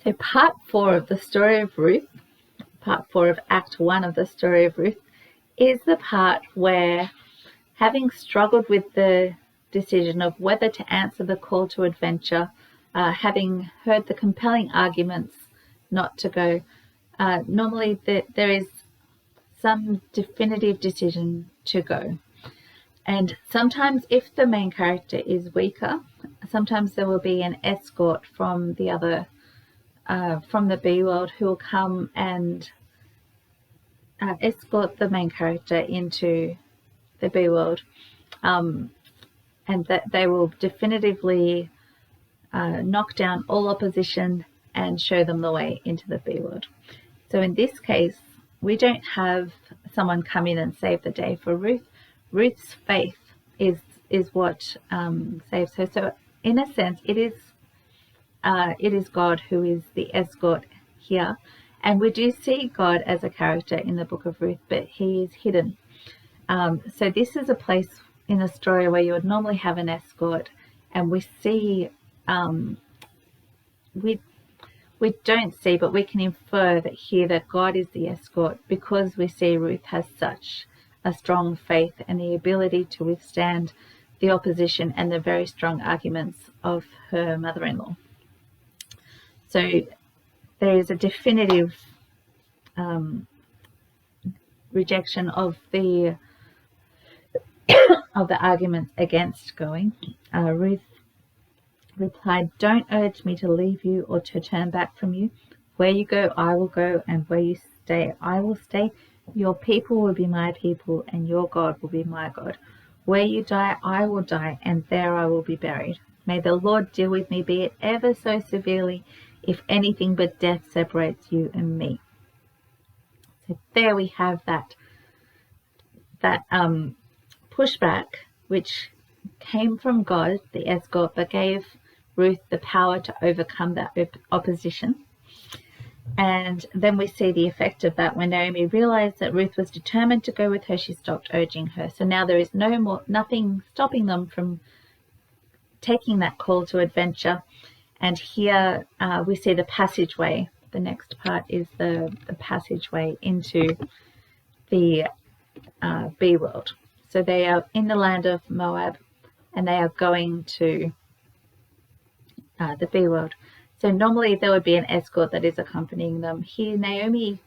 So part 4 of the story of Ruth, part 4 of Act 1 of the story of Ruth, is the part where, having struggled with the decision of whether to answer the call to adventure, having heard the compelling arguments not to go, normally there is some definitive decision to go. And sometimes if the main character is weaker, sometimes there will be an escort from the other, from the B world, who will come and escort the main character into the B world, and that they will definitively knock down all opposition and show them the way into the B world. So in this case, we don't have someone come in and save the day for Ruth. Ruth's faith is what saves her. So in a sense, it is God who is the escort here. And we do see God as a character in the book of Ruth, but he is hidden. So this is a place in the story where you would normally have an escort, and we see, we don't see, but we can infer that here that God is the escort, because we see Ruth has such a strong faith and the ability to withstand the opposition and the very strong arguments of her mother-in-law. So there is a definitive rejection of the arguments against going. Ruth replied, "Don't urge me to leave you or to turn back from you. Where you go, I will go, and where you stay, I will stay. Your people will be my people, and your God will be my God. Where you die, I will die, and there I will be buried. May the Lord deal with me, be it ever so severely, if anything but death separates you and me." So there we have that pushback, which came from God, the escort, but gave Ruth the power to overcome that opposition. And then we see the effect of that. When Naomi realized that Ruth was determined to go with her, she stopped urging her. So now there is nothing stopping them from taking that call to adventure. And here we see the passageway. The next part is the passageway into the B world. So they are in the land of Moab, and they are going to the B world. So normally there would be an escort that is accompanying them. Here, Naomi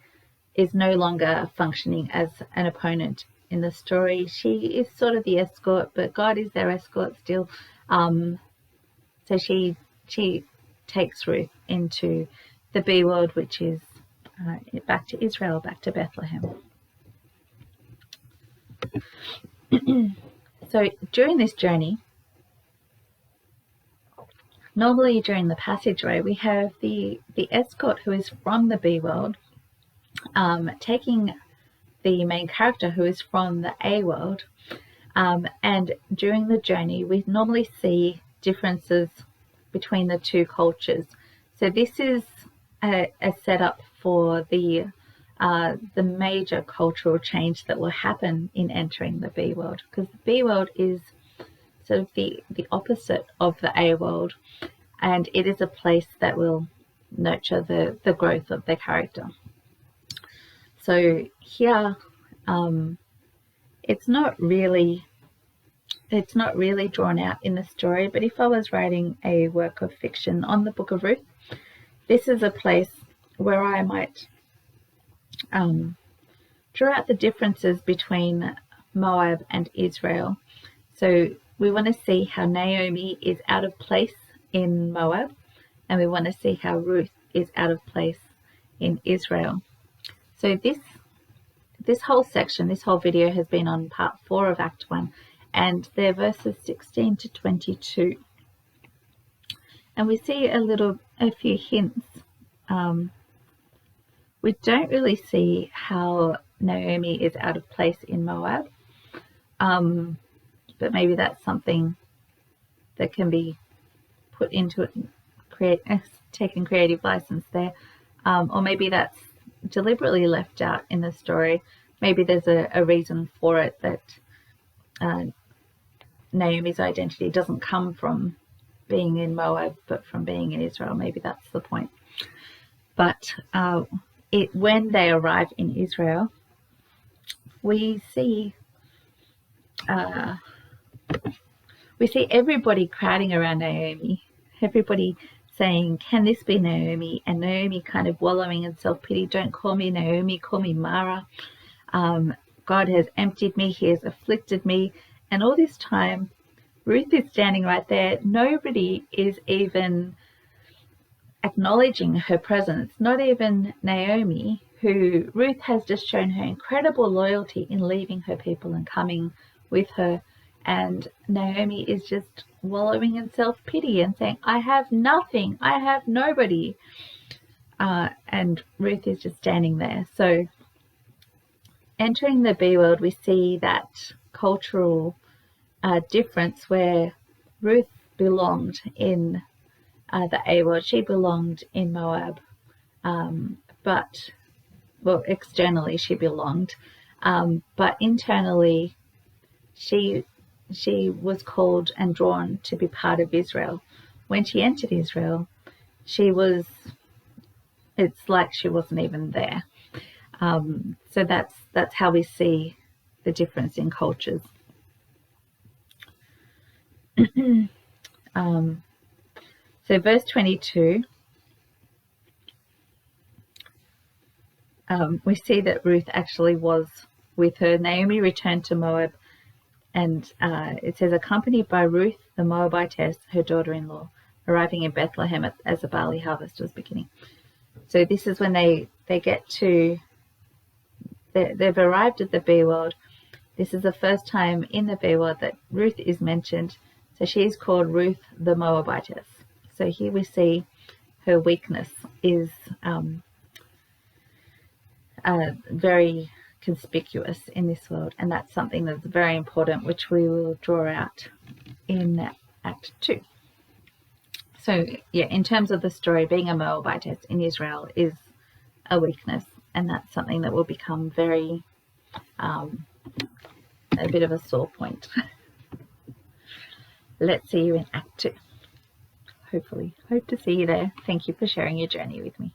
is no longer functioning as an opponent in the story. She is sort of the escort, but God is their escort still. So she takes Ruth into the B world, which is back to Israel, back to Bethlehem. So during this journey, normally during the passageway, we have the escort who is from the B world taking the main character who is from the A world, and during the journey we normally see differences between the two cultures. So this is a setup for the major cultural change that will happen in entering the B world, because the B world is sort of the opposite of the A world, and it is a place that will nurture the growth of their character. So here, it's not really drawn out in the story, but if I was writing a work of fiction on the Book of Ruth, this is a place where I might draw out the differences between Moab and Israel. So we want to see how Naomi is out of place in Moab, and we want to see how Ruth is out of place in Israel. So this whole section, this whole video has been on part 4 of Act 1, and they're verses 16 to 22. And we see a few hints. We don't really see how Naomi is out of place in Moab, but maybe that's something that can be put into it, taken creative license there, or maybe that's deliberately left out in the story. Maybe there's a reason for it, that Naomi's identity doesn't come from being in Moab, but from being in Israel. Maybe that's the point. But when they arrive in Israel, we see everybody crowding around Naomi, everybody saying, "Can this be Naomi?" And Naomi kind of wallowing in self-pity. "Don't call me Naomi, call me Mara. God has emptied me, he has afflicted me." And all this time, Ruth is standing right there. Nobody is even acknowledging her presence, not even Naomi, who Ruth has just shown her incredible loyalty in leaving her people and coming with her. And Naomi is just wallowing in self-pity and saying, "I have nothing, I have nobody." And Ruth is just standing there. So entering the B world, we see that cultural difference where Ruth belonged in the A world. She belonged in Moab, but, well, externally she belonged, but internally she was called and drawn to be part of Israel. When she entered Israel, it's like she wasn't even there. So that's how we see the difference in cultures. So verse 22, we see that Ruth actually was with her. Naomi returned to Moab, and it says, accompanied by Ruth the Moabitess, her daughter-in-law, arriving in Bethlehem as the barley harvest was beginning. So this is when they've arrived at the B world. This is the first time in the B world that Ruth is mentioned. So she is called Ruth the Moabitess. So here we see her weakness is very conspicuous in this world, and that's something that's very important, which we will draw out in Act 2. So yeah, in terms of the story, being a Moabitess in Israel is a weakness, and that's something that will become very a bit of a sore point. Let's see you in Act 2. Hopefully. Hope to see you there. Thank you for sharing your journey with me.